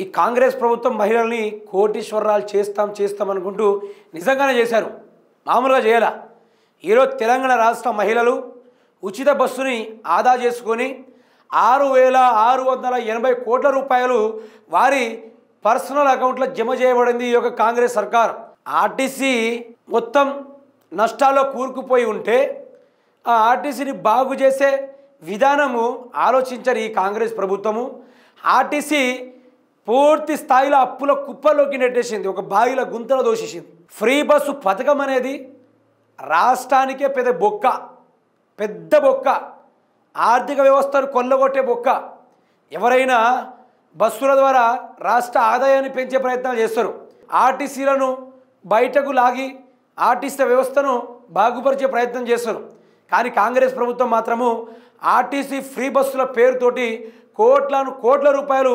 ఈ కాంగ్రెస్ ప్రభుత్వం మహిళల్ని కోటీశ్వరరాలు చేస్తాం అనుకుంటూ నిజంగానే చేశారు, మామూలుగా చేయాల. ఈరోజు తెలంగాణ రాష్ట్ర మహిళలు ఉచిత బస్సుని ఆదా చేసుకొని 6,680 కోట్ల రూపాయలు వారి పర్సనల్ అకౌంట్లో జమ చేయబడింది ఈ యొక్క కాంగ్రెస్ సర్కార్. ఆర్టీసీ మొత్తం నష్టాల్లో కూరుకుపోయి ఉంటే ఆ ఆర్టీసీని బాగు చేసే విధానము ఆలోచించని ఈ కాంగ్రెస్ ప్రభుత్వము ఆర్టీసీ పూర్తి స్థాయిలో అప్పుల కుప్పలోకి నెట్టేసింది, ఒక బావిల గుంతలో దోషేసింది. ఫ్రీ బస్సు పథకం అనేది రాష్ట్రానికే పెద్ద బొక్క, ఆర్థిక వ్యవస్థను కొల్లగొట్టే బొక్క. ఎవరైనా బస్సుల ద్వారా రాష్ట్ర ఆదాయాన్ని పెంచే ప్రయత్నాలు చేస్తారు, ఆర్టీసీలను బయటకు లాగి ఆర్టీసీ వ్యవస్థను బాగుపరిచే ప్రయత్నం చేస్తారు. కానీ కాంగ్రెస్ ప్రభుత్వం మాత్రము ఆర్టీసీ ఫ్రీ బస్సుల పేరుతోటి కోట్ల రూపాయలు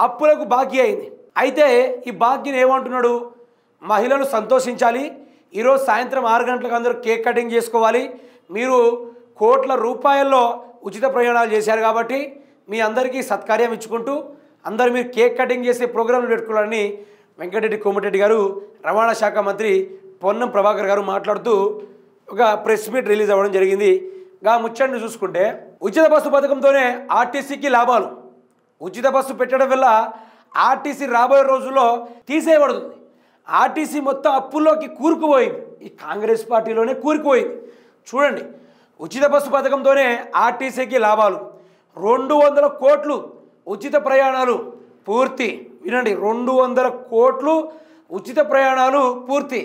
అప్పులకు బాకీ అయింది. అయితే ఈ బాకీని ఏమంటున్నాడు, మహిళలు సంతోషించాలి, ఈరోజు సాయంత్రం 6 గంటలకు అందరూ కేక్ కటింగ్ చేసుకోవాలి, మీరు కోట్ల రూపాయల్లో ఉచిత ప్రయాణాలు చేశారు కాబట్టి మీ అందరికీ సత్కార్యం ఇచ్చుకుంటూ అందరూ మీరు కేక్ కటింగ్ చేసే ప్రోగ్రాంలు పెట్టుకోవాలని వెంకటరెడ్డి కోమటిరెడ్డి గారు, రవాణా శాఖ మంత్రి పొన్నం ప్రభాకర్ గారు మాట్లాడుతూ ఒక ప్రెస్ మీట్ రిలీజ్ అవ్వడం జరిగింది. ముచ్చట్ని చూసుకుంటే ఉచిత బస్సు పథకంతోనే ఆర్టీసీకి లాభాలు. ఉచిత బస్సు పెట్టడం వల్ల ఆర్టీసీ రాబోయే రోజుల్లో తీసేయబడుతుంది. ఆర్టీసీ మొత్తం అప్పుల్లోకి కూరుకుపోయింది, ఈ కాంగ్రెస్ పార్టీలోనే కూరుకుపోయింది. చూడండి, ఉచిత బస్సు పథకంతోనే ఆర్టీసీకి లాభాలు 200 కోట్లు ఉచిత ప్రయాణాలు పూర్తి. వినండి, 200 కోట్లు ఉచిత ప్రయాణాలు పూర్తి.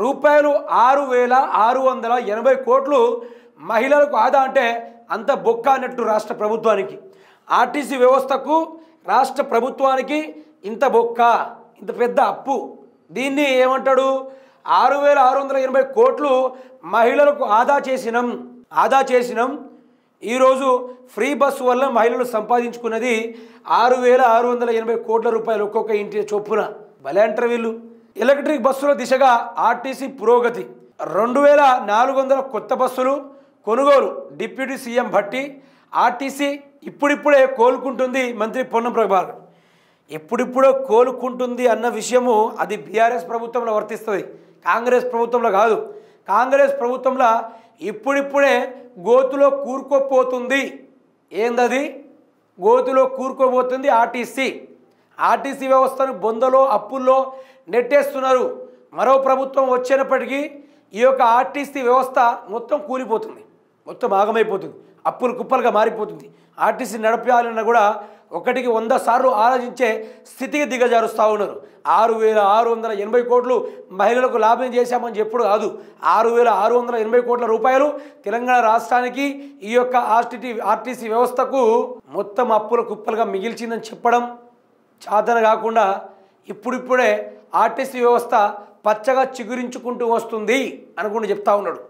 రూపాయలు 6,680 కోట్లు మహిళలకు ఆదా. అంటే అంత బొక్క అన్నట్టు రాష్ట్ర ప్రభుత్వానికి, ఆర్టీసీ వ్యవస్థకు రాష్ట్ర ప్రభుత్వానికి ఇంత బొక్క, ఇంత పెద్ద అప్పు. దీన్ని ఏమంటాడు, 6,680 కోట్లు మహిళలకు ఆదా చేసినాం. ఈరోజు ఫ్రీ బస్సు వల్ల మహిళలు సంపాదించుకున్నది 6,680 కోట్ల రూపాయలు ఒక్కొక్క ఇంటి చొప్పున. భలే అంటారు వీళ్ళు. ఎలక్ట్రిక్ బస్సుల దిశగా ఆర్టీసీ పురోగతి. 2,400 కొత్త బస్సులు కొనుగోలు. Deputy CM Bhatti. ఆర్టీసీ ఇప్పుడిప్పుడే కోలుకుంటుంది మంత్రి పొన్నం ప్రభాకర్. ఎప్పుడిప్పుడో కోలుకుంటుంది అన్న విషయము అది బీఆర్ఎస్ ప్రభుత్వంలో వర్తిస్తుంది, కాంగ్రెస్ ప్రభుత్వంలో కాదు. కాంగ్రెస్ ప్రభుత్వంలో ఇప్పుడిప్పుడే గోతులో కూరుకోపోతుంది. ఏందది? గోతులో కూరుకోబోతుంది ఆర్టీసీ వ్యవస్థను బొందలో అప్పుల్లో నెట్టేస్తున్నారు. మరో ప్రభుత్వం వచ్చినప్పటికీ ఈ యొక్క ఆర్టీసీ వ్యవస్థ మొత్తం కూలిపోతుంది, మొత్తం ఆగమైపోతుంది, అప్పులు కుప్పలుగా మారిపోతుంది. ఆర్టీసీ నడపాలన్నా కూడా 1కి 100 సార్లు ఆలోచించే స్థితికి దిగజారుస్తూ ఉన్నారు. 6,680 కోట్లు మహిళలకు లాభం చేశామని చెప్పుడు కాదు, 6,680 కోట్ల రూపాయలు తెలంగాణ రాష్ట్రానికి ఈ యొక్క ఆర్టీసీ వ్యవస్థకు మొత్తం అప్పుల కుప్పలుగా మిగిల్చిందని చెప్పడం చాదన కాకుండా ఇప్పుడిప్పుడే ఆర్టీసీ వ్యవస్థ పచ్చగా చిగురించుకుంటూ వస్తుంది అనుకుంటూ చెప్తా ఉన్నాడు.